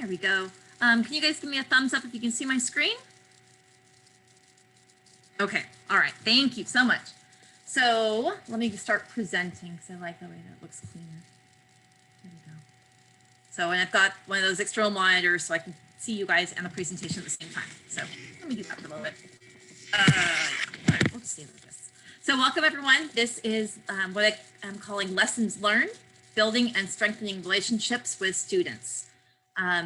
There we go. Can you guys give me a thumbs up if you can see my screen? Okay, all right, thank you so much. So let me start presenting because I like the way that looks cleaner. There we go. So, and I've got one of those external monitors so I can see you guys and the presentation at the same time. So let me do that for a little bit. All right, we'll just stay like this. So welcome everyone. This is what I'm calling Lessons Learned, Building and Strengthening Relationships with Students.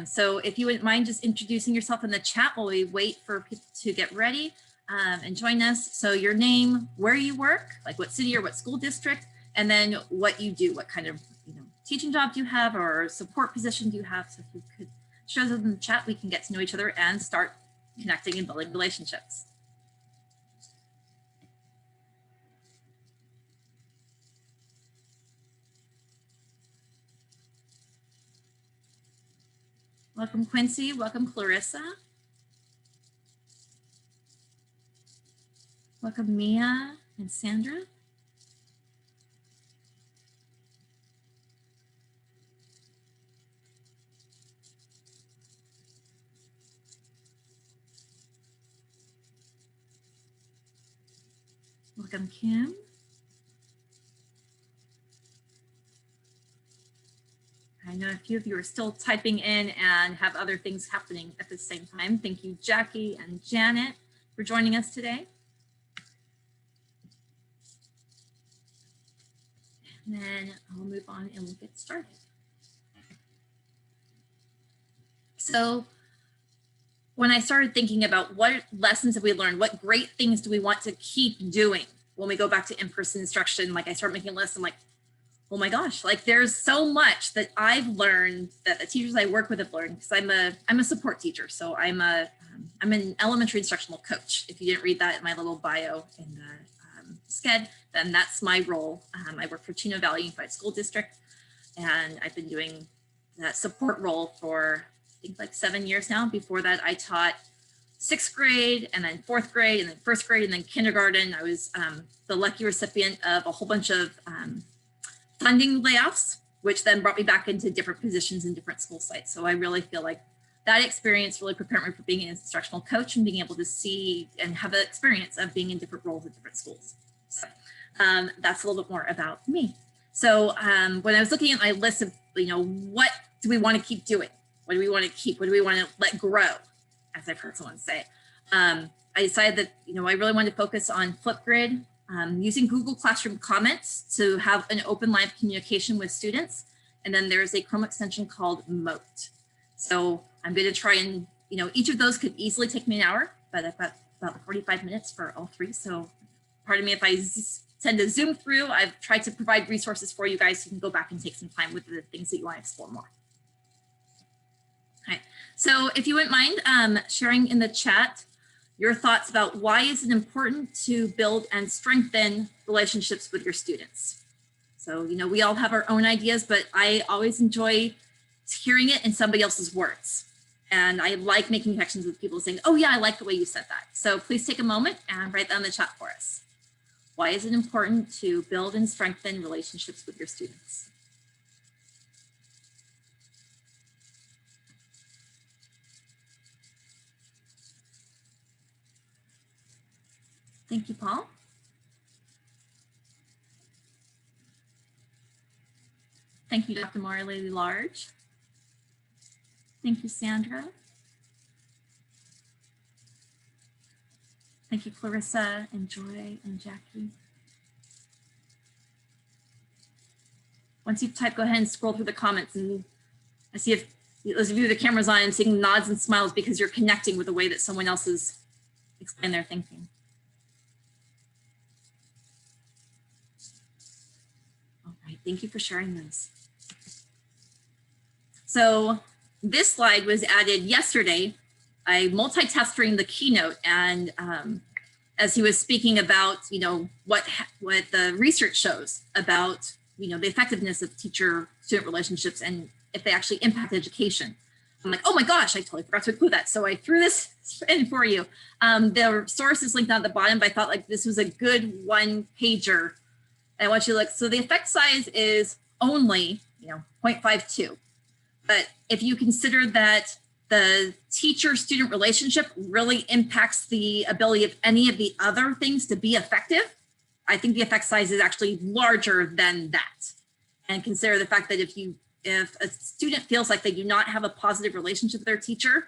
So if you wouldn't mind just introducing yourself in the chat while we wait for people to get ready and join us. So your name, where you work, like what city or what school district, and then what you do, what kind of teaching job do you have or support position do you have. So if you could share those in the chat, we can get to know each other and start connecting and building relationships. Welcome, Quincy. Welcome, Clarissa. Welcome, Mia and Sandra. Welcome, Kim. I know a few of you are still typing in and have other things happening at the same time. Thank you, Jackie and Janet, for joining us today. And then I'll move on and we'll get started. So when I started thinking about what lessons have we learned, what great things do we want to keep doing when we go back to in-person instruction, like I start making a list, I'm like, oh my gosh, like there's so much that I've learned that the teachers I work with have learned, because I'm a support teacher. So I'm an elementary instructional coach. If you didn't read that in my little bio in the SCED, then that's my role. I work for Chino Valley Unified School District, and I've been doing that support role for I think like 7 years now. Before that, I taught 6th grade and then 4th grade and then 1st grade and then kindergarten. I was the lucky recipient of a whole bunch of funding layoffs, which then brought me back into different positions in different school sites. So I really feel like that experience really prepared me for being an instructional coach and being able to see and have the experience of being in different roles at different schools. So that's a little bit more about me. So when I was looking at my list of, what do we want to keep doing? What do we want to keep? What do we want to let grow? As I've heard someone say. I decided that, I really wanted to focus on Flipgrid, using Google Classroom comments to have an open live communication with students. And then there's a Chrome extension called Moat. So I'm going to try and, each of those could easily take me an hour, but I've got about 45 minutes for all three. So pardon me if I tend to zoom through. I've tried to provide resources for you guys so you can go back and take some time with the things that you want to explore more. Okay, so if you wouldn't mind sharing in the chat your thoughts about why is it important to build and strengthen relationships with your students. So, we all have our own ideas, but I always enjoy hearing it in somebody else's words. And I like making connections with people saying, oh yeah, I like the way you said that. So please take a moment and write that in the chat for us. Why is it important to build and strengthen relationships with your students? Thank you, Paul. Thank you, Dr. Marley Large. Thank you, Sandra. Thank you, Clarissa and Joy and Jackie. Once you've typed, go ahead and scroll through the comments, and I see if those of you with the cameras on, I'm seeing nods and smiles because you're connecting with the way that someone else is explaining their thinking. Thank you for sharing those. So this slide was added yesterday. I multitasked during the keynote, and as he was speaking about, what the research shows about, the effectiveness of teacher-student relationships and if they actually impact education. I'm like, oh my gosh, I totally forgot to include that. So I threw this in for you. The source is linked down at the bottom, but I thought like this was a good one-pager. I want you to look. So the effect size is only, 0.52. But if you consider that the teacher-student relationship really impacts the ability of any of the other things to be effective, I think the effect size is actually larger than that. And consider the fact that if a student feels like they do not have a positive relationship with their teacher,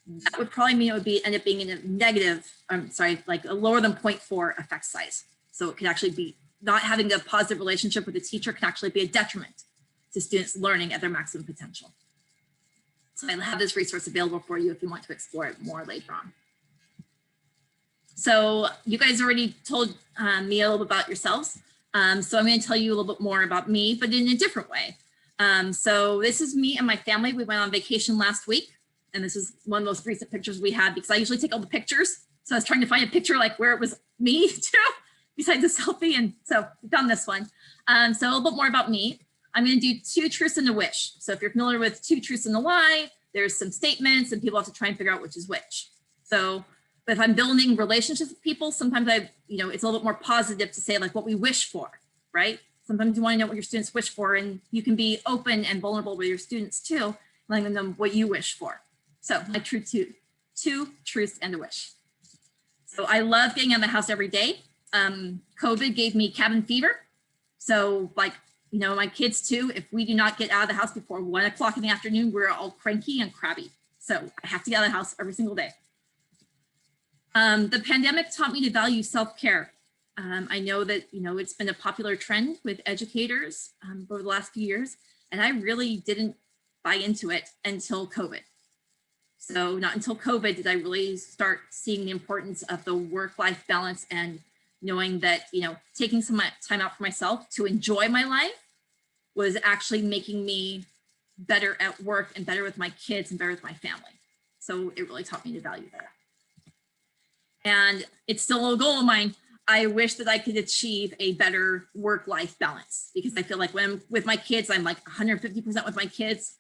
that would probably mean it would end up being in a negative, like a lower than 0.4 effect size. So it could actually be not having a positive relationship with the teacher can actually be a detriment to students learning at their maximum potential. So I have this resource available for you if you want to explore it more later on. So you guys already told me a little bit about yourselves. So I'm going to tell you a little bit more about me, but in a different way. So this is me and my family. We went on vacation last week, and this is one of the most recent pictures we had because I usually take all the pictures. So I was trying to find a picture like where it was me too, besides the selfie. And so we found this one. So a little bit more about me. I'm going to do 2 truths and a wish. So if you're familiar with 2 truths and a lie, there's some statements and people have to try and figure out which is which. So if I'm building relationships with people, sometimes it's a little bit more positive to say like what we wish for, right? Sometimes you want to know what your students wish for, and you can be open and vulnerable with your students too, letting them know what you wish for. So my two truths and a wish. So I love getting out of the house every day. COVID gave me cabin fever. So like, my kids too, if we do not get out of the house before 1 o'clock in the afternoon, we're all cranky and crabby. So I have to get out of the house every single day. The pandemic taught me to value self-care. I know that, it's been a popular trend with educators over the last few years, and I really didn't buy into it until COVID. So not until COVID did I really start seeing the importance of the work-life balance and knowing that, taking some time out for myself to enjoy my life was actually making me better at work and better with my kids and better with my family. So it really taught me to value that. And it's still a goal of mine. I wish that I could achieve a better work-life balance because I feel like when I'm with my kids, I'm like 150% with my kids.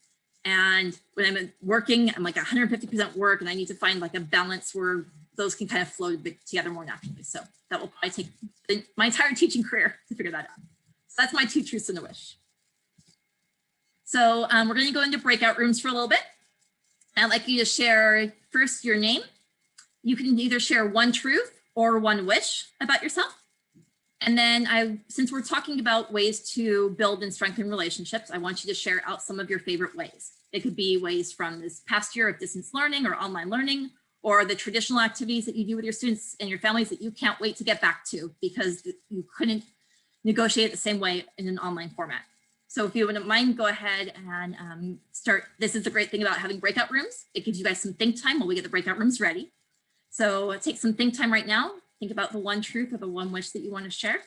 And when I'm working, I'm like 150% work, and I need to find like a balance where those can kind of flow together more naturally. So that will probably take my entire teaching career to figure that out. So that's my 2 truths and a wish. So we're going to go into breakout rooms for a little bit. I'd like you to share first your name. You can either share 1 truth or 1 wish about yourself. And then since we're talking about ways to build and strengthen relationships, I want you to share out some of your favorite ways. It could be ways from this past year of distance learning or online learning, or the traditional activities that you do with your students and your families that you can't wait to get back to because you couldn't negotiate it the same way in an online format. So if you wouldn't mind, go ahead and start. This is the great thing about having breakout rooms. It gives you guys some think time while we get the breakout rooms ready. So take some think time right now. Think about the 1 truth or the 1 wish that you want to share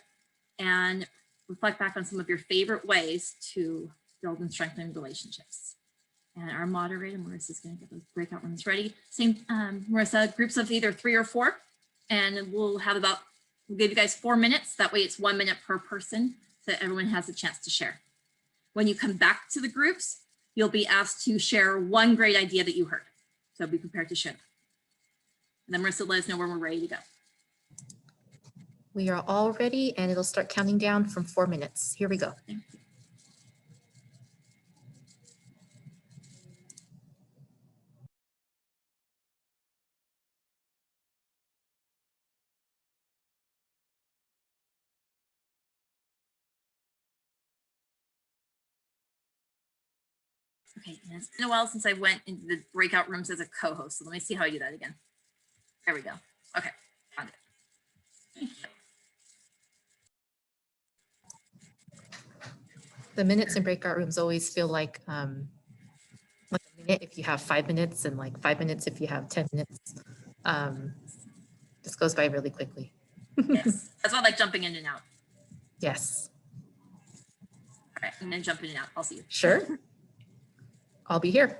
and reflect back on some of your favorite ways to build and strengthen relationships. And our moderator, Marissa, is going to get those breakout rooms ready. Same, Marissa, groups of either 3 or 4, and we'll give you guys 4 minutes. That way it's 1 minute per person so that everyone has a chance to share. When you come back to the groups, you'll be asked to share 1 great idea that you heard. So be prepared to share. And then Marissa, let us know when we're ready to go. We are all ready, and it'll start counting down from 4 minutes. Here we go. Okay, and it's been a while since I went into the breakout rooms as a co-host, so let me see how I do that again. There we go. Okay, found it. The minutes in breakout rooms always feel like a minute if you have 5 minutes and like 5 minutes if you have 10 minutes. This goes by really quickly. Yes, that's why I like jumping in and out. Yes. All right, I'm gonna jump in and out. I'll see you. Sure. I'll be here.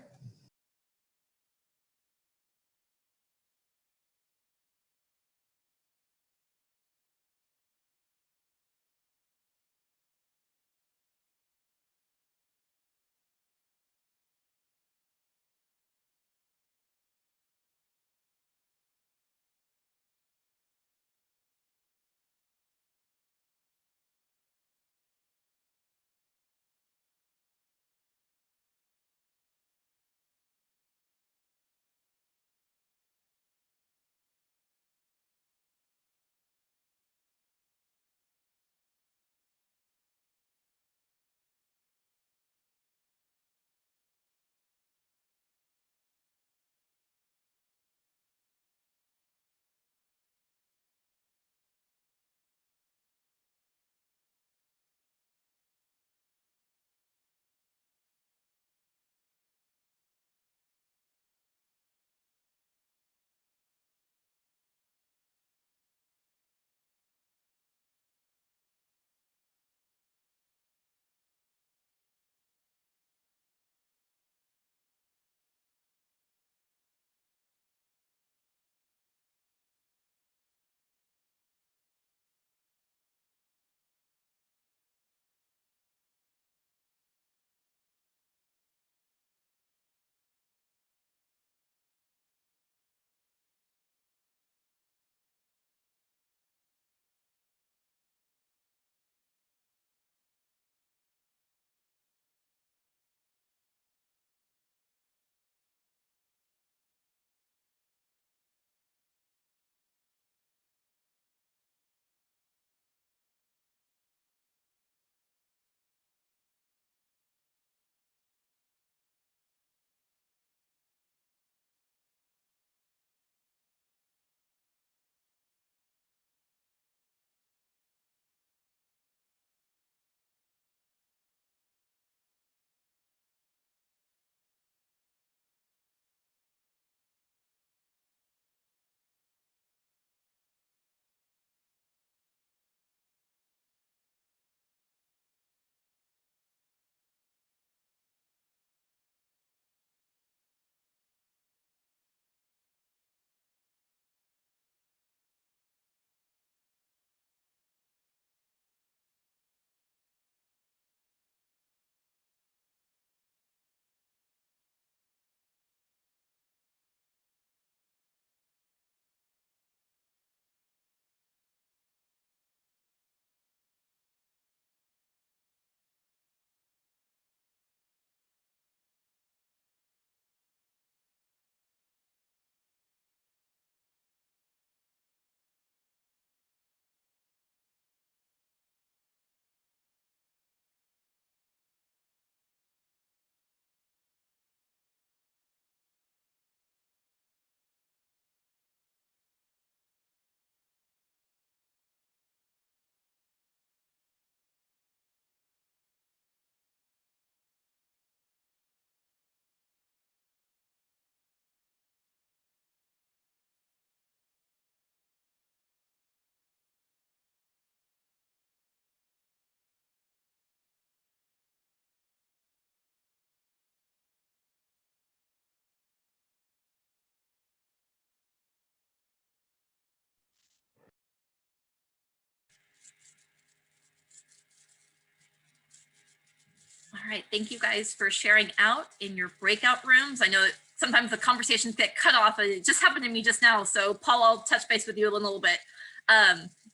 right, thank you guys for sharing out in your breakout rooms. I know that sometimes the conversations get cut off, and it just happened to me just now. So Paul, I'll touch base with you a little bit.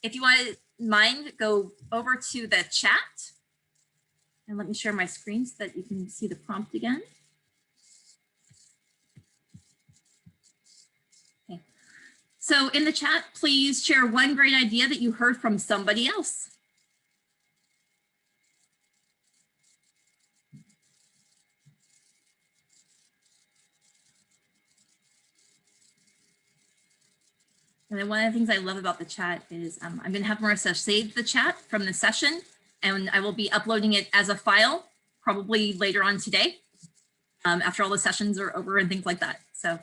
If you want mind, go over to the chat and let me share my screen so that you can see the prompt again. Okay. So in the chat, please share one great idea that you heard from somebody else. And then one of the things I love about the chat is I'm going to have Marissa save the chat from the session, and I will be uploading it as a file probably later on today after all the sessions are over and things like that. So.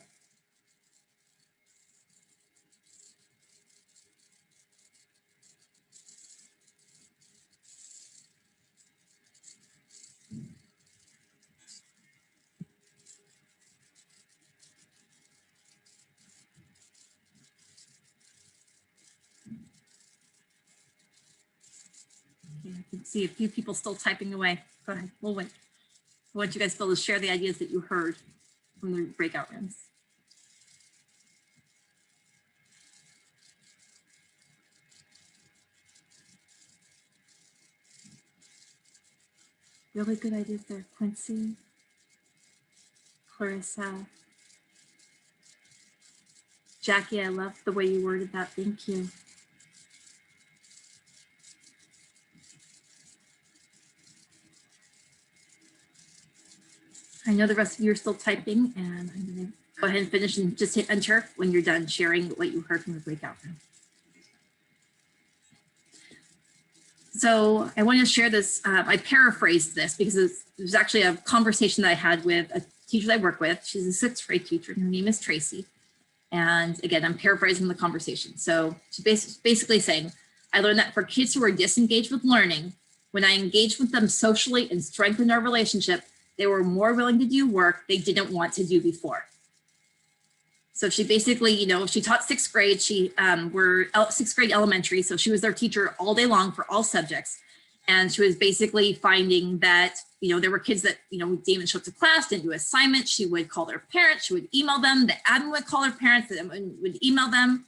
Okay, I can see a few people still typing away. Go ahead, we'll wait. I want you guys to share the ideas that you heard from the breakout rooms. Really good ideas there, Quincy, Clarissa, Jackie. I love the way you worded that. Thank you. I know the rest of you are still typing, and I'm going to go ahead and finish and just hit enter when you're done sharing what you heard from the breakout room. So I want to share this. I paraphrased this because it was actually a conversation that I had with a teacher that I work with. She's a 6th grade teacher, and her name is Tracy. And again, I'm paraphrasing the conversation. So she's basically saying, I learned that for kids who are disengaged with learning, when I engaged with them socially and strengthened our relationship, they were more willing to do work they didn't want to do before. So she basically, you know, she taught 6th grade. We're 6th grade elementary. So she was their teacher all day long for all subjects. And she was basically finding that, you know, there were kids that, you know, didn't even show up to class, didn't do assignments. She would call their parents, she would email them, the admin would call their parents, the admin would email them.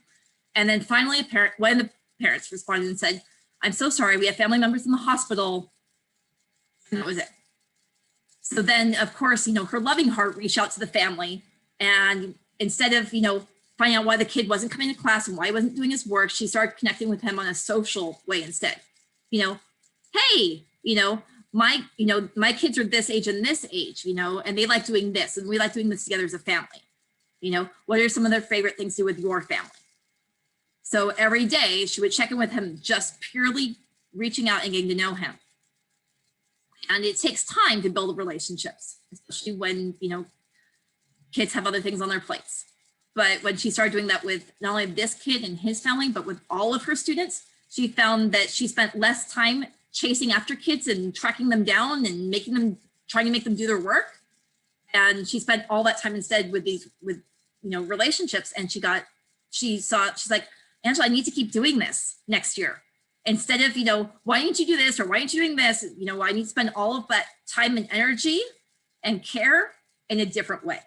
And then finally one of the parents responded and said, I'm so sorry, we have family members in the hospital. And that was it. So then, of course, you know, her loving heart reached out to the family, and instead of, you know, finding out why the kid wasn't coming to class and why he wasn't doing his work, she started connecting with him on a social way instead. You know, hey, you know, my kids are this age and this age, you know, and they like doing this, and we like doing this together as a family. You know, what are some of their favorite things to do with your family? So every day she would check in with him, just purely reaching out and getting to know him. And it takes time to build relationships, especially when, you know, kids have other things on their plates. But when she started doing that with not only this kid and his family, but with all of her students, she found that she spent less time chasing after kids and tracking them down and trying to make them do their work. And she spent all that time instead with you know, relationships. And she's like, Angela, I need to keep doing this next year. Instead of, you know, why didn't you do this? Or why aren't you doing this? You know, I need to spend all of that time and energy and care in a different way.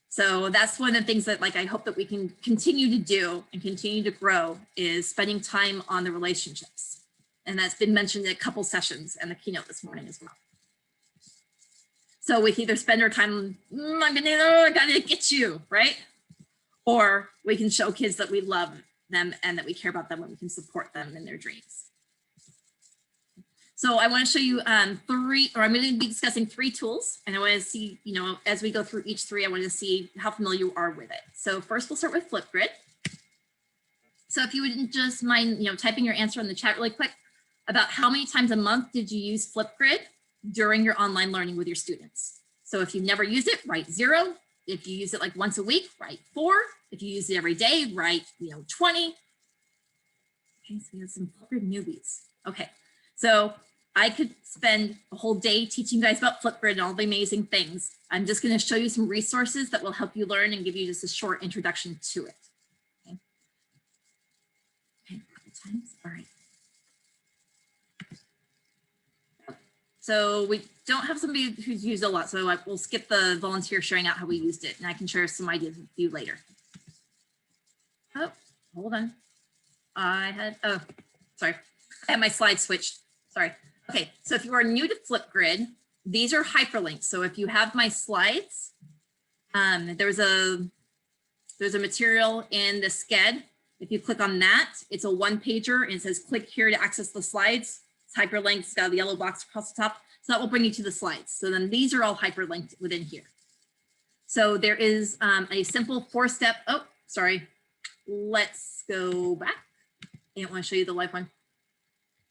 So that's one of the things that, like, I hope that we can continue to do and continue to grow, is spending time on the relationships. And that's been mentioned in a couple sessions and the keynote this morning as well. So we can either spend our time, I gotta get you, right? Or we can show kids that we love them and that we care about them, and we can support them in their dreams. So I want to show you I'm going to be discussing 3 tools, and I want to see, you know, as we go through each 3, I want to see how familiar you are with it. So first we'll start with Flipgrid. So if you wouldn't just mind, you know, typing your answer in the chat really quick about how many times a month did you use Flipgrid during your online learning with your students? So if you've never used it, write 0. If you use it like once a week, write 4. If you use it every day, write, you know, 20. Okay, so we have some Flipgrid newbies. Okay, so I could spend a whole day teaching you guys about Flipgrid and all the amazing things. I'm just going to show you some resources that will help you learn and give you just a short introduction to it. Okay, a couple times. All right. So we don't have somebody who's used it a lot, so we'll skip the volunteer sharing out how we used it, and I can share some ideas with you later. Oh, hold on. Sorry. I had my slide switched. Sorry. Okay, so if you are new to Flipgrid, these are hyperlinks. So if you have my slides, there's a material in the SCED. If you click on that, it's a one-pager and it says click here to access the slides. It's hyperlinked, it's got the yellow box across the top. So that will bring you to the slides. So then these are all hyperlinked within here. So there is a simple 4-step, oh, sorry. Let's go back. I don't want to show you the live one.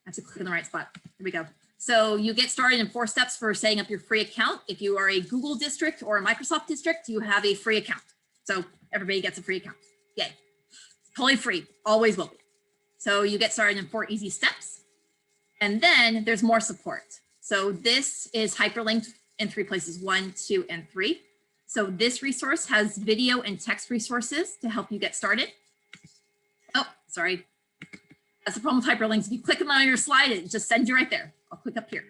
I have to click in the right spot. Here we go. So you get started in 4 steps for setting up your free account. If you are a Google district or a Microsoft district, you have a free account. So everybody gets a free account. Yay. Totally free, always will be. So you get started in 4 easy steps. And then there's more support. So this is hyperlinked in 3 places, 1, 2, and 3. So this resource has video and text resources to help you get started. Oh, sorry. That's the problem with hyperlinks. If you click them on your slide, it just sends you right there. I'll click up here.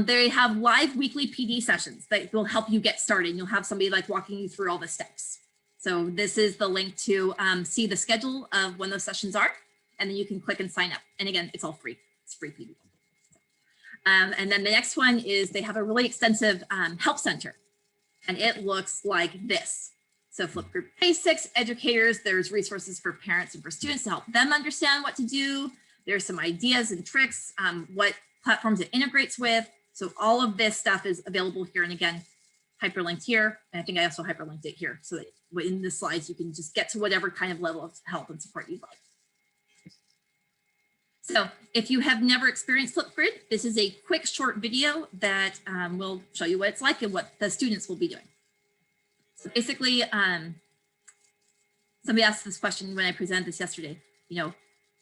They have live weekly PD sessions that will help you get started. You'll have somebody like walking you through all the steps. So this is the link to see the schedule of when those sessions are, and then you can click and sign up. And again, it's all free. It's free PD. And then the next one is they have a really extensive help center, and it looks like this. So Flipgrid Basics, educators, there's resources for parents and for students to help them understand what to do. There's some ideas and tricks, what platforms it integrates with. So all of this stuff is available here. And again, hyperlinked here. And I think I also hyperlinked it here so that in the slides, you can just get to whatever kind of level of help and support you'd like. So if you have never experienced Flipgrid, this is a quick short video that will show you what it's like and what the students will be doing. So basically, somebody asked this question when I presented this yesterday,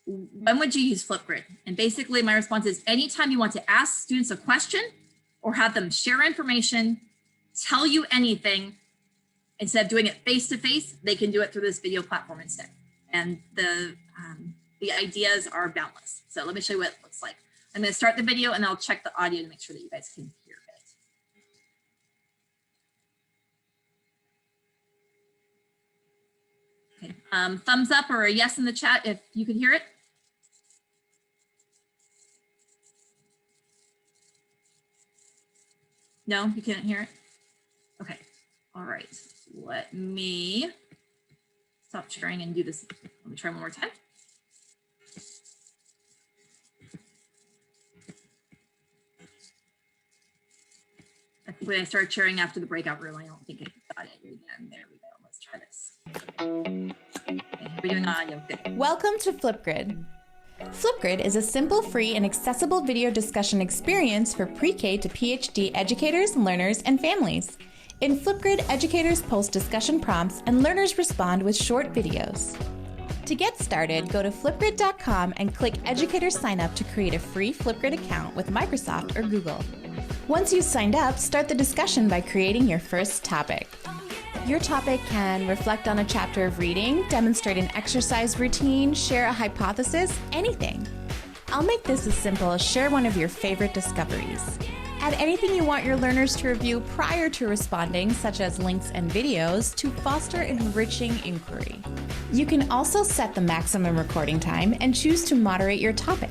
when would you use Flipgrid? And basically my response is anytime you want to ask students a question or have them share information, tell you anything, instead of doing it face-to-face, they can do it through this video platform instead. And the ideas are boundless. So let me show you what it looks like. I'm going to start the video and I'll check the audio to make sure that you guys can hear it. Okay. Thumbs up or a yes in the chat if you can hear it. No, you can't hear it? Okay. All right. Let me stop sharing and do this. Let me try one more time. I think when I started sharing after the breakout room, I don't think it got it again. There we go. Let's try this. Okay, we're doing audio. Good. Welcome to Flipgrid. Flipgrid is a simple, free, and accessible video discussion experience for pre-K to PhD educators, learners, and families. In Flipgrid, educators post discussion prompts and learners respond with short videos. To get started, go to flipgrid.com and click Educator Sign Up to create a free Flipgrid account with Microsoft or Google. Once you've signed up, start the discussion by creating your first topic. Your topic can reflect on a chapter of reading, demonstrate an exercise routine, share a hypothesis, anything. I'll make this as simple as share one of your favorite discoveries. Add anything you want your learners to review prior to responding, such as links and videos, to foster enriching inquiry. You can also set the maximum recording time and choose to moderate your topic,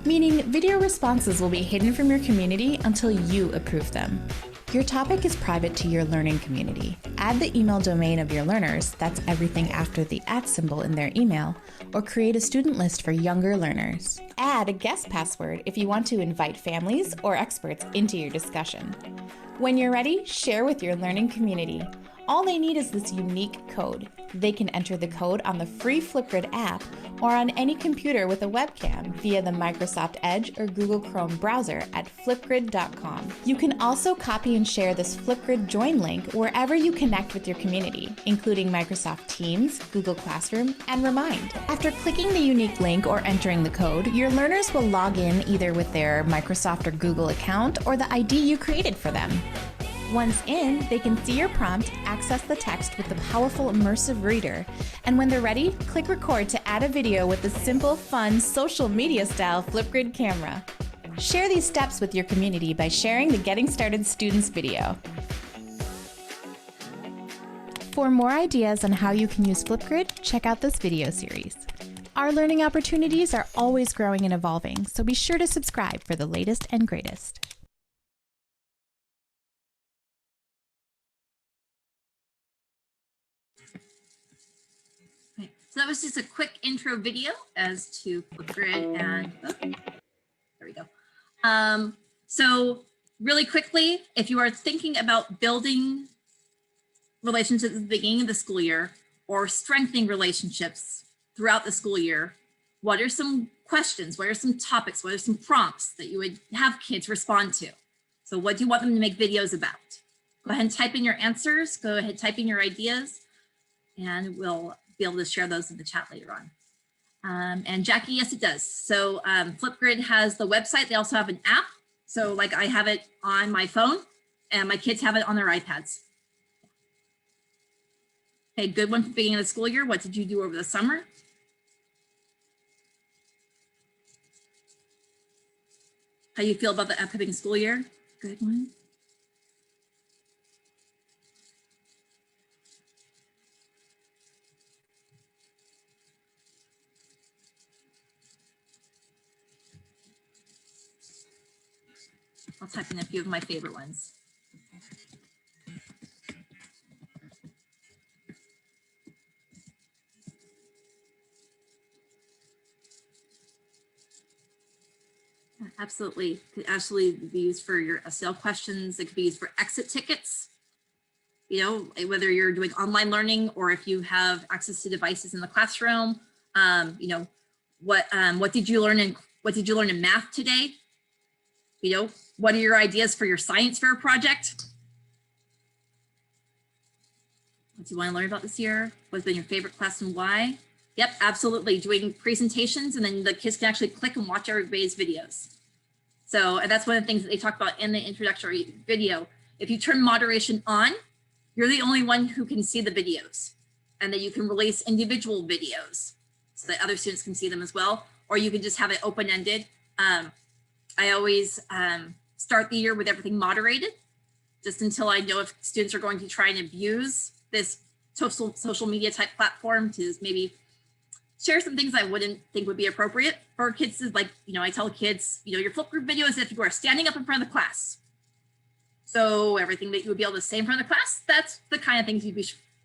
meaning video responses will be hidden from your community until you approve them. Your topic is private to your learning community. Add the email domain of your learners, that's everything after the @ symbol in their email, or create a student list for younger learners. Add a guest password if you want to invite families or experts into your discussion. When you're ready, share with your learning community. All they need is this unique code. They can enter the code on the free Flipgrid app or on any computer with a webcam via the Microsoft Edge or Google Chrome browser at flipgrid.com. You can also copy and share this Flipgrid join link wherever you connect with your community, including Microsoft Teams, Google Classroom, and Remind. After clicking the unique link or entering the code, your learners will log in either with their Microsoft or Google account or the ID you created for them. Once in, they can see your prompt, access the text with the powerful immersive reader, and when they're ready, click record to add a video with the simple, fun, social media style Flipgrid camera. Share these steps with your community by sharing the Getting Started Students video. For more ideas on how you can use Flipgrid, check out this video series. Our learning opportunities are always growing and evolving, so be sure to subscribe for the latest and greatest. Okay, so that was just a quick intro video as to Flipgrid and, oh, there we go. So really quickly, if you are thinking about building relationships at the beginning of the school year or strengthening relationships throughout the school year, what are some questions? What are some topics? What are some prompts that you would have kids respond to? So what do you want them to make videos about? Go ahead and type in your answers. Go ahead and type in your ideas, and we'll be able to share those in the chat later on. And Jackie, yes, it does. So Flipgrid has the website. They also have an app. So like I have it on my phone and my kids have it on their iPads. Okay, good one for the beginning of the school year. What did you do over the summer? How you feel about the upcoming school year? Good one. I'll type in a few of my favorite ones. Absolutely. Could actually be used for your SL questions. It could be used for exit tickets. You know, whether you're doing online learning or if you have access to devices in the classroom. You know, what did you learn in math today? You know, what are your ideas for your science fair project? What do you want to learn about this year? What's been your favorite class and why? Yep, absolutely. Doing presentations, and then the kids can actually click and watch everybody's videos. So, and that's one of the things that they talk about in the introductory video. If you turn moderation on, you're the only one who can see the videos, and then you can release individual videos so that other students can see them as well, or you can just have it open-ended. I always start the year with everything moderated, just until I know if students are going to try and abuse this social media type platform to maybe share some things I wouldn't think would be appropriate for kids. Is like, you know, I tell kids, you know, your Flipgrid video is if you are standing up in front of the class. So everything that you would be able to say in front of the class, that's the kind of things you'd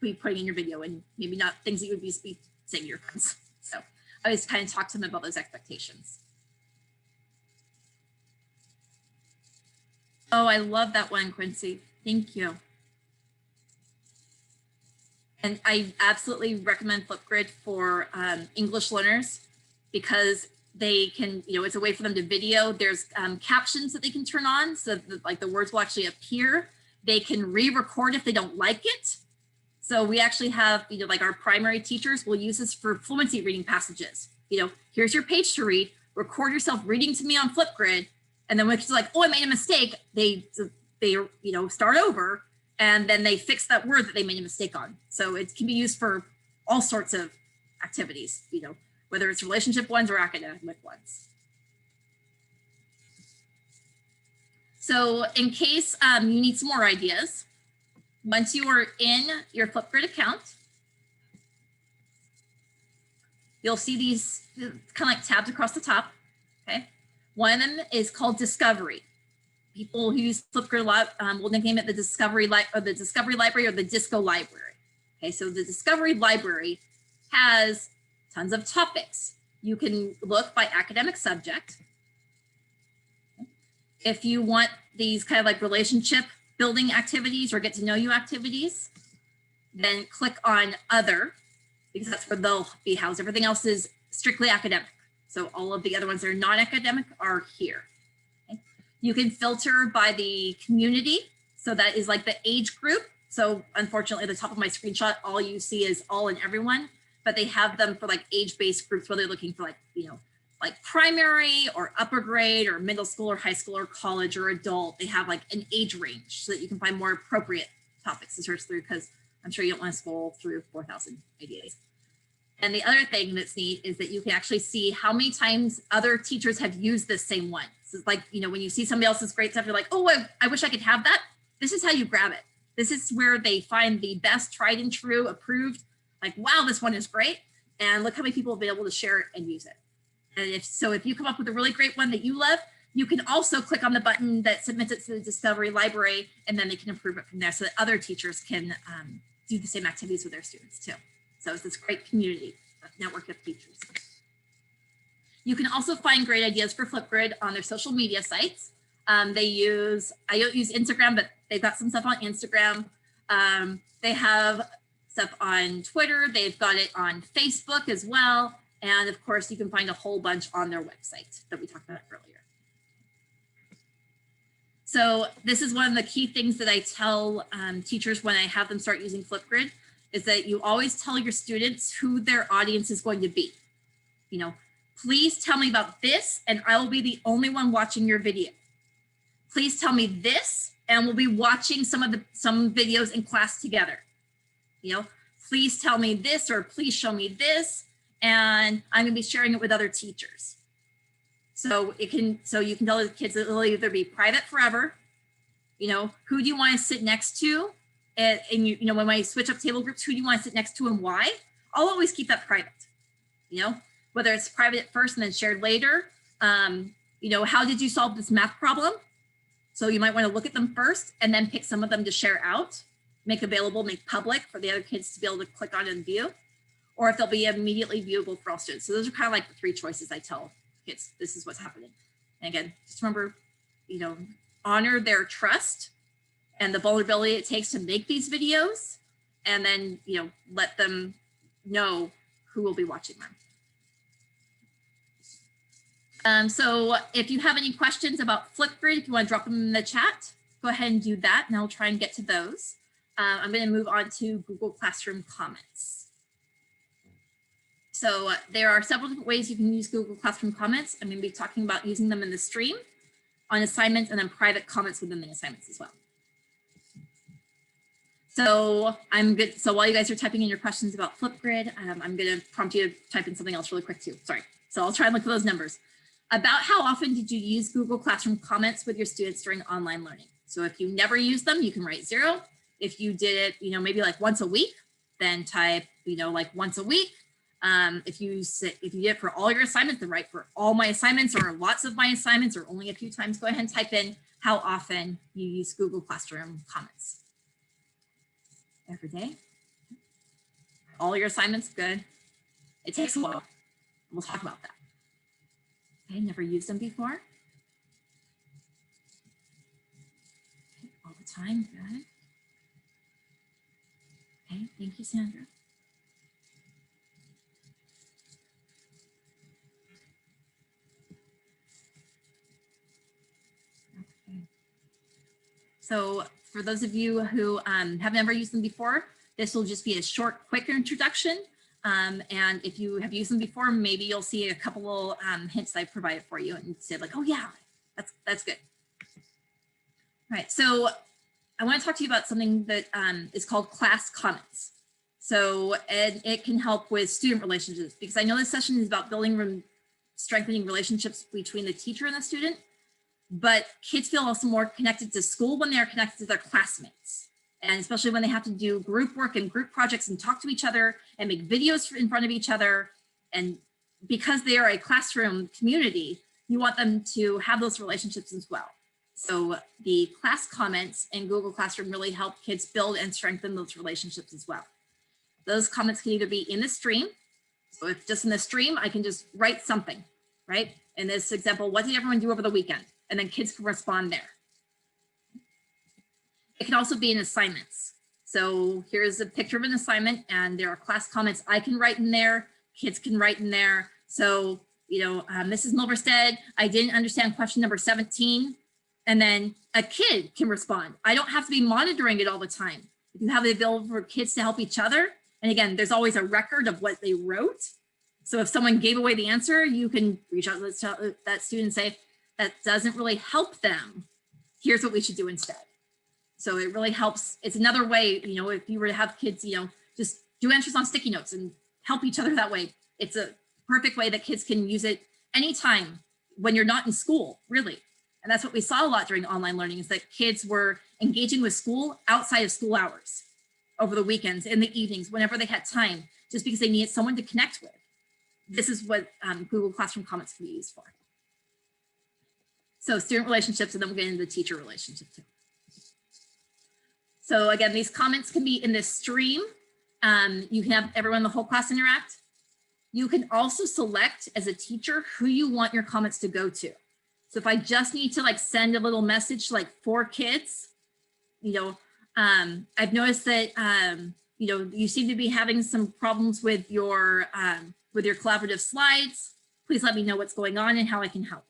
be putting in your video, and maybe not things that you would be saying to your friends. So I always kind of talk to them about those expectations. Oh, I love that one, Quincy. Thank you. And I absolutely recommend Flipgrid for English learners because they can, you know, it's a way for them to video. There's captions that they can turn on so that like the words will actually appear. They can re-record if they don't like it. So we actually have, you know, like our primary teachers will use this for fluency reading passages. You know, here's your page to read, record yourself reading to me on Flipgrid. And then when it's like, oh, I made a mistake, they you know, start over. And then they fix that word that they made a mistake on. So it can be used for all sorts of activities, you know, whether it's relationship ones or academic ones. So in case you need some more ideas, once you are in your Flipgrid account, you'll see these kind of like tabs across the top, okay? One of them is called Discovery. People who use Flipgrid will nickname it the Discovery Library or the Disco Library. Okay, so the Discovery Library has tons of topics. You can look by academic subject. If you want these kind of like relationship building activities or get to know you activities, then click on Other, because that's where they'll be housed. Everything else is strictly academic. So all of the other ones that are non-academic are here. You can filter by the community. So that is like the age group. So unfortunately, at the top of my screenshot, all you see is all and everyone, but they have them for like age-based groups where they're looking for like, you know, like primary or upper grade or middle school or high school or college or adult. They have like an age range so that you can find more appropriate topics to search through, because I'm sure you don't want to scroll through 4,000 ideas. And the other thing that's neat is that you can actually see how many times other teachers have used the same one. So it's like, you know, when you see somebody else's great stuff, you're like, oh, I wish I could have that. This is how you grab it. This is where they find the best tried and true approved, like, wow, this one is great. And look how many people have been able to share it and use it. And if you come up with a really great one that you love, you can also click on the button that submits it to the Discovery Library, and then they can approve it from there so that other teachers can do the same activities with their students too. So it's this great community network of teachers. You can also find great ideas for Flipgrid on their social media sites. I don't use Instagram, but they've got some stuff on Instagram. They have stuff on Twitter. They've got it on Facebook as well. And of course, you can find a whole bunch on their website that we talked about earlier. So this is one of the key things that I tell teachers when I have them start using Flipgrid, is that you always tell your students who their audience is going to be. You know, please tell me about this and I will be the only one watching your video. Please tell me this and we'll be watching some videos in class together. You know, please tell me this or please show me this, and I'm gonna be sharing it with other teachers. So you can tell the kids that it'll either be private forever, you know, who do you want to sit next to? And you know, when I switch up table groups, who do you want to sit next to and why? I'll always keep that private, you know, whether it's private at first and then shared later. You know, how did you solve this math problem? So you might want to look at them first and then pick some of them to share out, make available, make public for the other kids to be able to click on and view, or if they'll be immediately viewable for all students. So those are kind of like the three choices I tell kids, this is what's happening. And again, just remember, you know, honor their trust and the vulnerability it takes to make these videos, and then, you know, let them know who will be watching them. So if you have any questions about Flipgrid, if you want to drop them in the chat, go ahead and do that, and I'll try and get to those. I'm going to move on to Google Classroom comments. So there are several different ways you can use Google Classroom comments. I'm going to be talking about using them in the stream, on assignments, and then private comments within the assignments as well. So so while you guys are typing in your questions about Flipgrid, I'm going to prompt you to type in something else really quick too. Sorry. So I'll try and look for those numbers. About how often did you use Google Classroom comments with your students during online learning? So if you never use them, you can write 0. If you did it, you know, maybe like once a week, then type, you know, like once a week. If you did it for all your assignments, then write for all my assignments or lots of my assignments or only a few times. Go ahead and type in how often you use Google Classroom comments. Every day. All your assignments, good. It takes a while. We'll talk about that. Okay, never used them before. Okay, all the time, good. Okay, thank you, Sandra. Okay. So for those of you who have never used them before, this will just be a short, quick introduction. And if you have used them before, maybe you'll see a couple little hints I provided for you and say like, oh yeah, that's good. All right, so I want to talk to you about something that is called class comments. So it can help with student relationships, because I know this session is about strengthening relationships between the teacher and the student, but kids feel also more connected to school when they are connected to their classmates. And especially when they have to do group work and group projects and talk to each other and make videos in front of each other. And because they are a classroom community, you want them to have those relationships as well. So the class comments in Google Classroom really help kids build and strengthen those relationships as well. Those comments can either be in the stream. So if just in the stream, I can just write something, right? In this example, what did everyone do over the weekend? And then kids can respond there. It can also be in assignments. So here's a picture of an assignment and there are class comments I can write in there, kids can write in there. So, you know, Mrs. Milverstead, I didn't understand question number 17. And then a kid can respond. I don't have to be monitoring it all the time. If you have the ability for kids to help each other, and again, there's always a record of what they wrote. So if someone gave away the answer, you can reach out to that student and say, that doesn't really help them. Here's what we should do instead. So it really helps. It's another way, you know, if you were to have kids, you know, just do answers on sticky notes and help each other that way. It's a perfect way that kids can use it anytime, when you're not in school, really. And that's what we saw a lot during online learning, is that kids were engaging with school outside of school hours, over the weekends, in the evenings, whenever they had time, just because they needed someone to connect with. This is what Google Classroom comments can be used for. So student relationships, and then we'll get into the teacher relationship too. So again, these comments can be in this stream. You can have everyone in the whole class interact. You can also select as a teacher who you want your comments to go to. So if I just need to like send a little message to like 4 kids, you know, I've noticed that, you know, you seem to be having some problems with your collaborative slides. Please let me know what's going on and how I can help.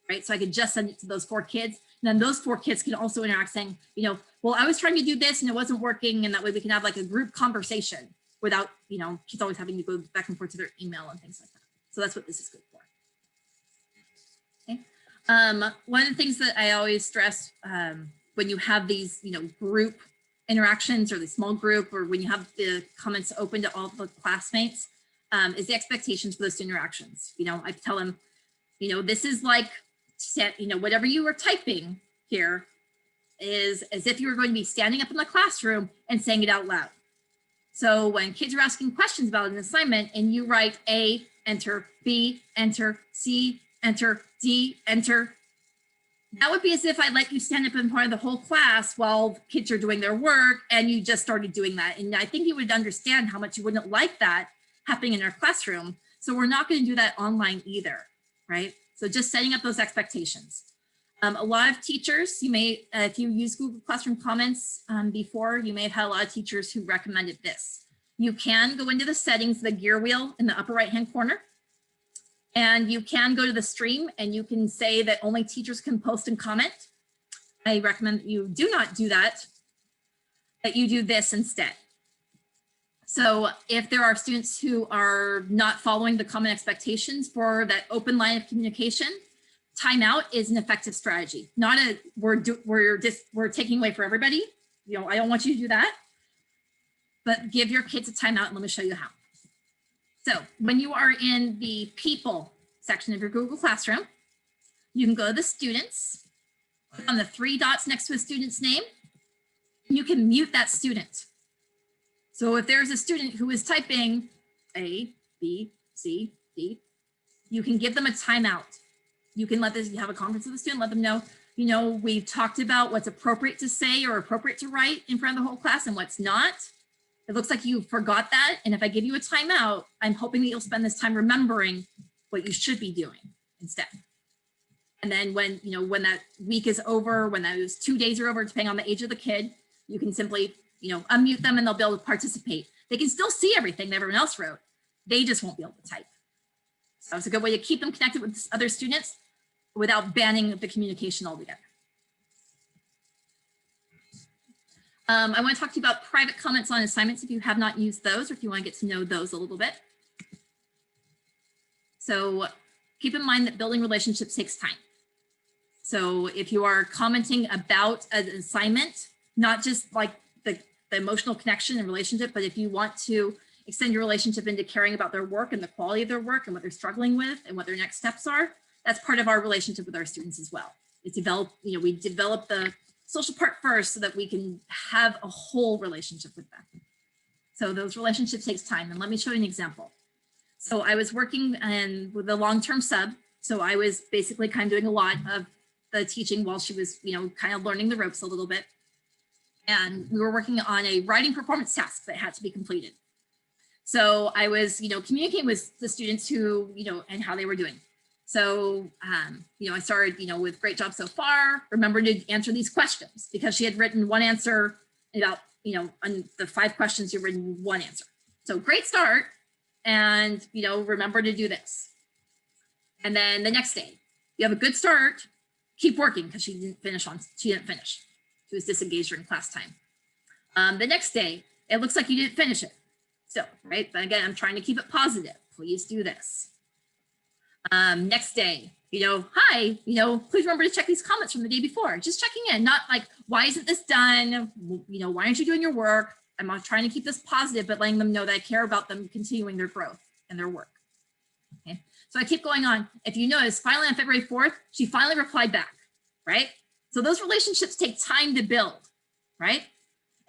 Right, so I could just send it to those 4 kids. And then those 4 kids can also interact, saying, you know, well, I was trying to do this and it wasn't working. And that way we can have like a group conversation without, you know, kids always having to go back and forth to their email and things like that. So that's what this is good for. Okay. One of the things that I always stress when you have these, you know, group interactions or the small group, or when you have the comments open to all the classmates, is the expectations for those interactions. You know, I tell them, you know, this is like, you know, whatever you were typing here is as if you were going to be standing up in the classroom and saying it out loud. So when kids are asking questions about an assignment and you write A, enter, B, enter, C, enter, D, enter, that would be as if I let you stand up in front of the whole class while kids are doing their work and you just started doing that. And I think you would understand how much you wouldn't like that happening in our classroom. So we're not going to do that online either, right? So just setting up those expectations. A lot of teachers, you may, if you use Google Classroom comments before, you may have had a lot of teachers who recommended this. You can go into the settings, the gear wheel in the upper right-hand corner, and you can go to the stream and you can say that only teachers can post and comment. I recommend that you do not do that, that you do this instead. So if there are students who are not following the common expectations for that open line of communication, timeout is an effective strategy. Not a we're taking away for everybody. You know, I don't want you to do that, but give your kids a timeout and let me show you how. So when you are in the people section of your Google Classroom, you can go to the students, click on the 3 dots next to a student's name, and you can mute that student. So if there's a student who is typing A, B, C, D, you can give them a timeout. You can let this, you have a conference with the student, let them know, you know, we've talked about what's appropriate to say or appropriate to write in front of the whole class and what's not. It looks like you forgot that. And if I give you a timeout, I'm hoping that you'll spend this time remembering what you should be doing instead. And then when, you know, when that week is over, when those 2 days are over, depending on the age of the kid, you can simply, you know, unmute them and they'll be able to participate. They can still see everything that everyone else wrote. They just won't be able to type. So it's a good way to keep them connected with other students without banning the communication altogether. I want to talk to you about private comments on assignments if you have not used those, or if you want to get to know those a little bit. So keep in mind that building relationships takes time. So if you are commenting about an assignment, not just like the emotional connection and relationship, but if you want to extend your relationship into caring about their work and the quality of their work and what they're struggling with and what their next steps are, that's part of our relationship with our students as well. It's developed, you know, we develop the social part first so that we can have a whole relationship with them. So those relationships takes time. And let me show you an example. So I was working with a long-term sub. So I was basically kind of doing a lot of the teaching while she was, you know, kind of learning the ropes a little bit. And we were working on a writing performance task that had to be completed. So I was, you know, communicating with the students who, you know, and how they were doing. So, you know, I started, you know, with great job so far, remember to answer these questions, because she had written one answer about, you know, on the 5 questions, you've written one answer. So great start. And, you know, remember to do this. And then the next day, you have a good start, keep working, because she didn't finish. She was disengaged during class time. The next day, it looks like you didn't finish it. So, right, but again, I'm trying to keep it positive. Please do this. Next day, you know, hi, you know, please remember to check these comments from the day before. Just checking in, not like, why isn't this done? You know, why aren't you doing your work? I'm trying to keep this positive, but letting them know that I care about them continuing their growth and their work. Okay, so I keep going on. If you notice, finally on February 4th, she finally replied back, right? So those relationships take time to build, right?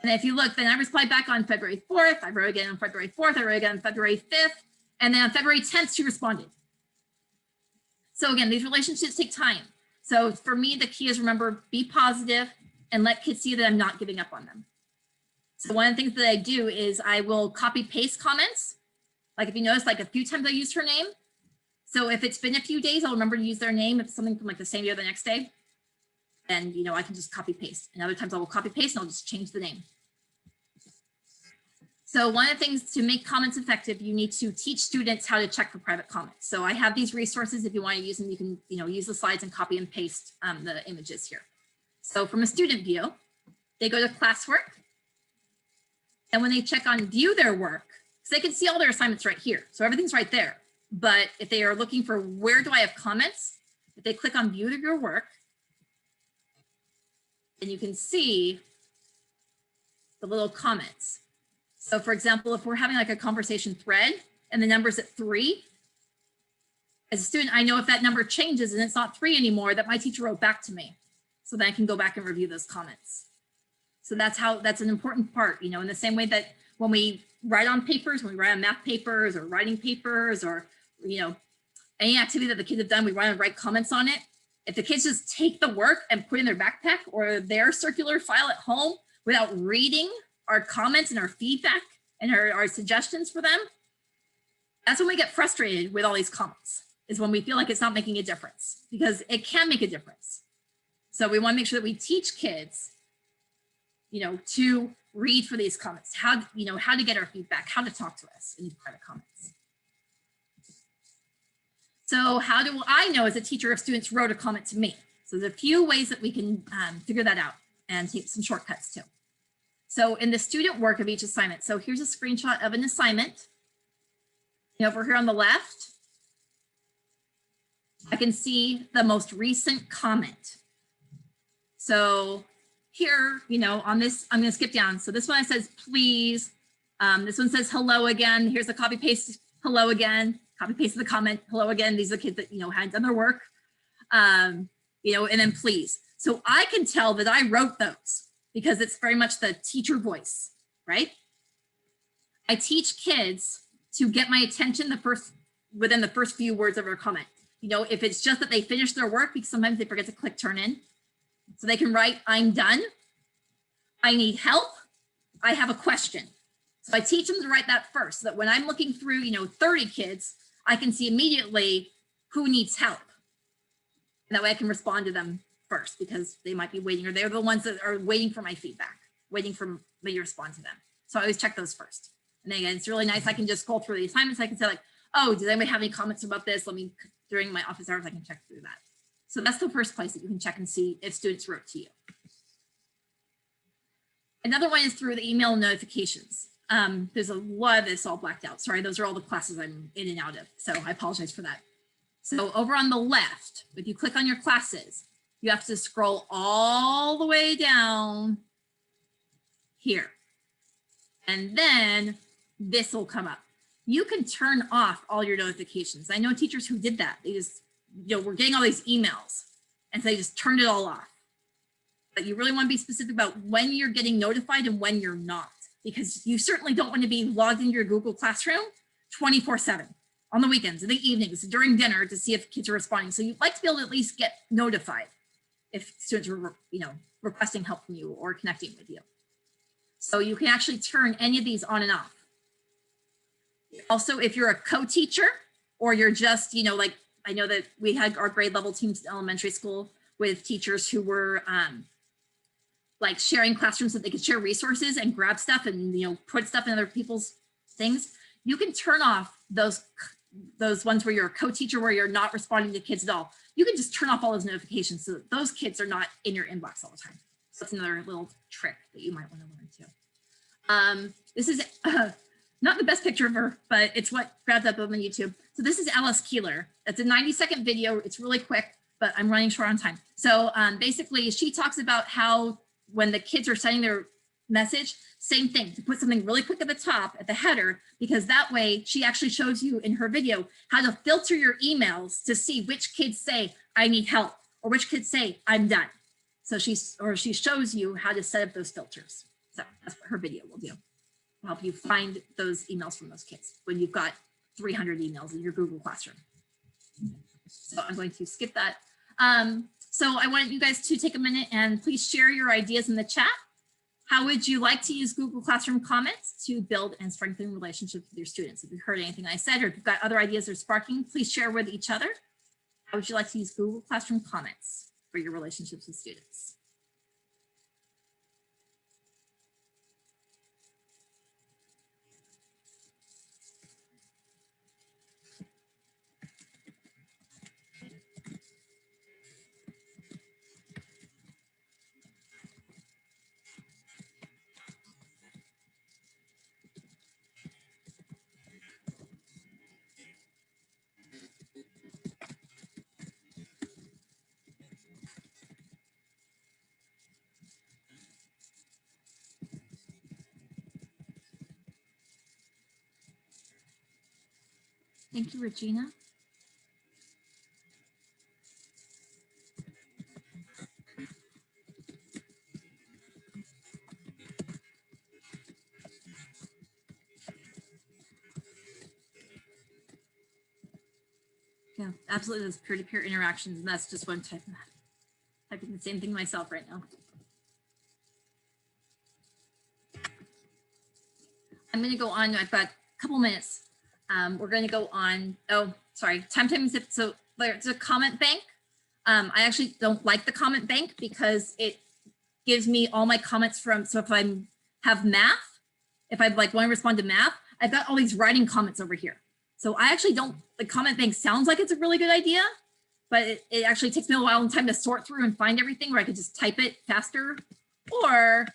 And if you look, then I replied back on February 4th. I wrote again on February 4th. I wrote again on February 5th. And then on February 10th, she responded. So again, these relationships take time. So for me, the key is remember, be positive and let kids see that I'm not giving up on them. So one of the things that I do is I will copy paste comments. Like if you notice, like a few times I used her name. So if it's been a few days, I'll remember to use their name. If it's something from like the same day or the next day, then, you know, I can just copy paste. And other times I will copy paste and I'll just change the name. So one of the things to make comments effective, you need to teach students how to check for private comments. So I have these resources. If you want to use them, you can, you know, use the slides and copy and paste the images here. So from a student view, they go to classwork. And when they check on view their work, so they can see all their assignments right here. So everything's right there. But if they are looking for where do I have comments, if they click on view your work, then you can see the little comments. So for example, if we're having like a conversation thread and the number's at 3, as a student, I know if that number changes and it's not 3 anymore, that my teacher wrote back to me. So then I can go back and review those comments. So that's an important part, you know, in the same way that when we write on papers, when we write on math papers or writing papers or, you know, any activity that the kids have done, we write comments on it. If the kids just take the work and put it in their backpack or their circular file at home without reading our comments and our feedback and our suggestions for them, that's when we get frustrated with all these comments, is when we feel like it's not making a difference, because it can make a difference. So we want to make sure that we teach kids, you know, to read for these comments, how to get our feedback, how to talk to us in these private comments. So how do I know as a teacher if students wrote a comment to me? So there's a few ways that we can figure that out and take some shortcuts too. So in the student work of each assignment, so here's a screenshot of an assignment. You know, over here on the left, I can see the most recent comment. So here, you know, on this, I'm going to skip down. So this one says, please. This one says, hello again. Here's a copy paste, hello again. Copy paste the comment, hello again. These are the kids that, you know, hadn't done their work, you know, and then please. So I can tell that I wrote those because it's very much the teacher voice, right? I teach kids to get my attention within the first few words of their comment. You know, if it's just that they finish their work, because sometimes they forget to click turn in. So they can write, I'm done. I need help. I have a question. So I teach them to write that first, so that when I'm looking through, you know, 30 kids, I can see immediately who needs help. And that way I can respond to them first, because they might be waiting, or they're the ones that are waiting for my feedback, waiting for me to respond to them. So I always check those first. And then again, it's really nice. I can just scroll through the assignments. I can say like, oh, does anybody have any comments about this? Let me, during my office hours, I can check through that. So that's the first place that you can check and see if students wrote to you. Another one is through the email notifications. There's a lot of this all blacked out. Sorry, those are all the classes I'm in and out of. So I apologize for that. So over on the left, if you click on your classes, you have to scroll all the way down here. And then this will come up. You can turn off all your notifications. I know teachers who did that. They just, you know, we're getting all these emails and so they just turned it all off. But you really want to be specific about when you're getting notified and when you're not, because you certainly don't want to be logged into your Google Classroom 24/7 on the weekends, in the evenings, during dinner to see if kids are responding. So you'd like to be able to at least get notified if students are, you know, requesting help from you or connecting with you. So you can actually turn any of these on and off. Also, if you're a co-teacher or you're just, you know, like I know that we had our grade level teams in elementary school with teachers who were like sharing classrooms so that they could share resources and grab stuff and, you know, put stuff in other people's things. You can turn off those ones where you're a co-teacher where you're not responding to kids at all. You can just turn off all those notifications so that those kids are not in your inbox all the time. So that's another little trick that you might want to learn too. This is not the best picture of her, but it's what grabbed up on YouTube. So this is Alice Keeler. It's a 90-second video. It's really quick, but I'm running short on time. So basically she talks about how when the kids are sending their message, same thing, to put something really quick at the top, at the header, because that way she actually shows you in her video how to filter your emails to see which kids say, I need help, or which kids say, I'm done. So she shows you how to set up those filters. So that's what her video will do, to help you find those emails from those kids when you've got 300 emails in your Google Classroom. So I'm going to skip that. So I want you guys to take a minute and please share your ideas in the chat. How would you like to use Google Classroom comments to build and strengthen relationships with your students? If you heard anything I said, or if you've got other ideas that are sparking, please share with each other. How would you like to use Google Classroom comments for your relationships with students? Thank you, Regina. Yeah, absolutely. Those peer-to-peer interactions, and that's just one type of that. Typing the same thing myself right now. I'm going to go on. I've got a couple minutes. We're going to go on. Oh, sorry. Time zip. So there's a comment bank. I actually don't like the comment bank because it gives me all my comments from. So if I have math, if I like want to respond to math, I've got all these writing comments over here. So I actually don't. The comment bank sounds like it's a really good idea, but it actually takes me a while and time to sort through and find everything where I could just type it faster. Or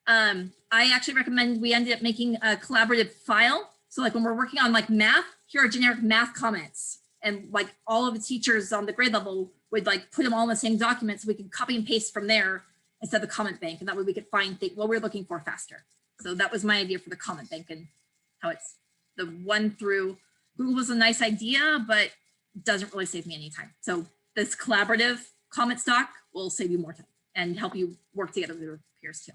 I actually recommend we end up making a collaborative file. So like when we're working on like math, here are generic math comments, and like all of the teachers on the grade level would like put them all in the same document so we could copy and paste from there instead of the comment bank, and that way we could find what we're looking for faster. So that was my idea for the comment bank and how it's the one through Google was a nice idea, but doesn't really save me any time. So this collaborative comment stock will save you more time and help you work together with your peers too.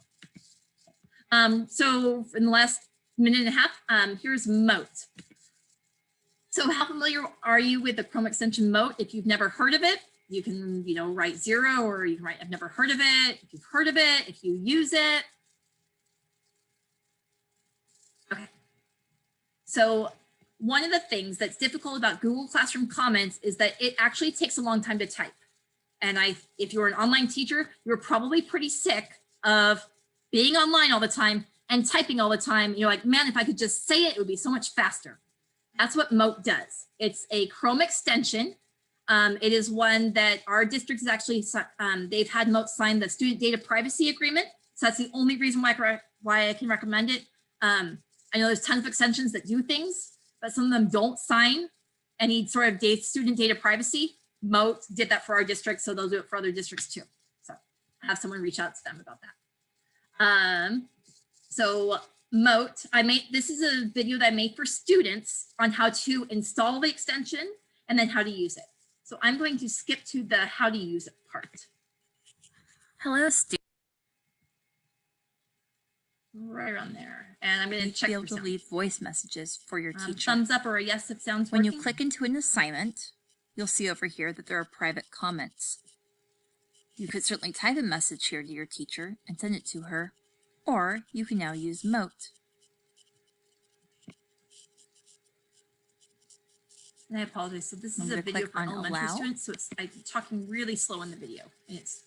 So in the last minute and a half, here's Moat. So how familiar are you with the Chrome extension Moat? If you've never heard of it, you can, write 0, or you can write, I've never heard of it. If you've heard of it, if you use it. Okay. So one of the things that's difficult about Google Classroom comments is that it actually takes a long time to type. And if you're an online teacher, you're probably pretty sick of being online all the time and typing all the time. You're like, man, if I could just say it, it would be so much faster. That's what Moat does. It's a Chrome extension. It is one that our district is actually, they've had Moat sign the student data privacy agreement. So that's the only reason why I can recommend it. I know there's tons of extensions that do things, but some of them don't sign any sort of student data privacy. Moat did that for our district, so they'll do it for other districts too. So have someone reach out to them about that. So Moat, this is a video that I made for students on how to install the extension and then how to use it. So I'm going to skip to the how to use it part. Hello, students. Right around there. And I'm going to check Be able to leave voice messages for your teacher. thumbs up or a yes if sounds When working. you click into an assignment, you'll see over here that there are private comments. You could certainly type a message here to your teacher and send it to her, or you can now use Moat. And I apologize. So this is I'm a gonna video click for on elementary allow. students, so I'm talking really slow in the video, and it's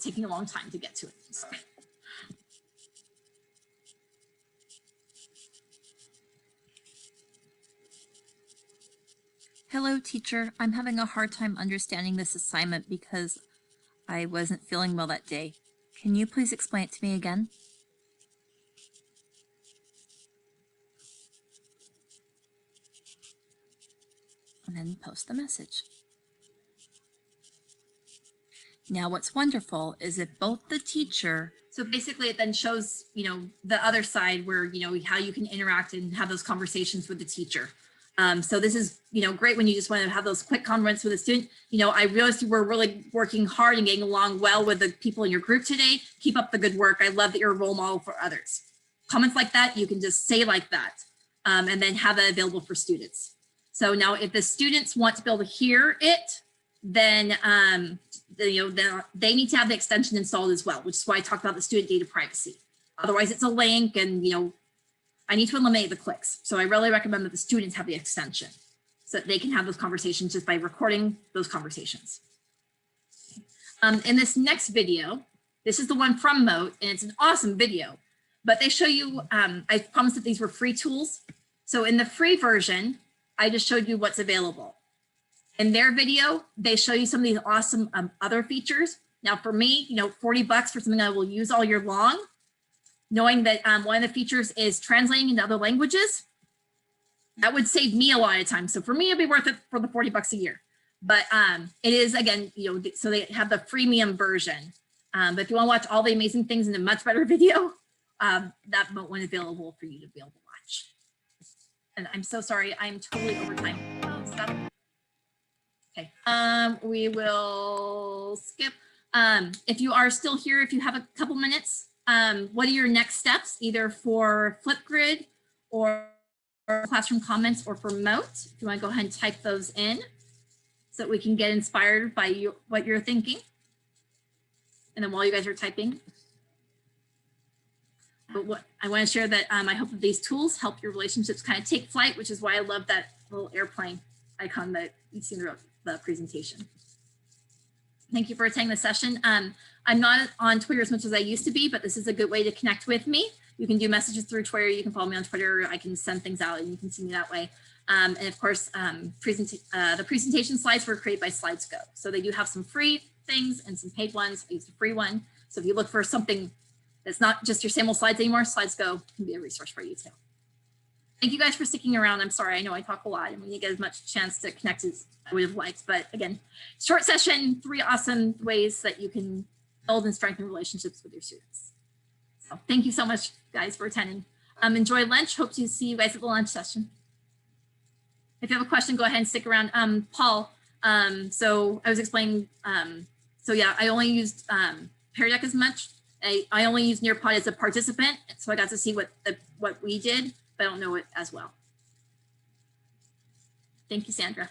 taking a long time to get to it. So. Hello, teacher. I'm having a hard time understanding this assignment because I wasn't feeling well that day. Can you please explain it to me again? And then post the message. Now what's wonderful is if both the teacher So basically it then shows, the other side where, how you can interact and have those conversations with the teacher. So this is, great when you just want to have those quick comments with a student. I realized you were really working hard and getting along well with the people in your group today. Keep up the good work. I love that you're a role model for others. Comments like that, you can just say like that, and then have that available for students. So now if the students want to be able to hear it, then, they need to have the extension installed as well, which is why I talked about the student data privacy. Otherwise it's a link and, I need to eliminate the clicks. So I really recommend that the students have the extension so that they can have those conversations just by recording those conversations. In this next video, this is the one from Moat, and it's an awesome video, but they show you, I promised that these were free tools. So in the free version, I just showed you what's available. In their video, they show you some of these awesome other features. Now for me, $40 for something I will use all year long, knowing that one of the features is translating into other languages, that would save me a lot of time. So for me, it'd be worth it for the $40 a year. But it is, again, so they have the freemium version. But if you want to watch all the amazing things in a much better video, that one is available for you to be able to watch. And I'm so sorry, I'm totally over time. Stop. Okay, we will skip. If you are still here, if you have a couple minutes, what are your next steps, either for Flipgrid or classroom comments or for Moat? If you want to go ahead and type those in so that we can get inspired by what you're thinking. And then while you guys are typing, but what I want to share that I hope that these tools help your relationships kind of take flight, which is why I love that little airplane icon that you see in the presentation. Thank you for attending the session. I'm not on Twitter as much as I used to be, but this is a good way to connect with me. You can do messages through Twitter. You can follow me on Twitter. I can send things out and you can see me that way. And of course, the presentation slides were created by SlidesGo. So they do have some free things and some paid ones. I use the free one. So if you look for something that's not just your same old slides anymore, SlidesGo can be a resource for you too. Thank you guys for sticking around. I'm sorry, I know I talk a lot and we didn't get as much chance to connect as I would have liked, but again, short session, 3 awesome ways that you can build and strengthen relationships with your students. So thank you so much guys for attending. Enjoy lunch. Hope to see you guys at the lunch session. If you have a question, go ahead and stick around. Paul, so I was explaining, so yeah, I only used Pear Deck as much. I only used Nearpod as a participant, so I got to see what we did, but I don't know it as well. Thank you, Sandra.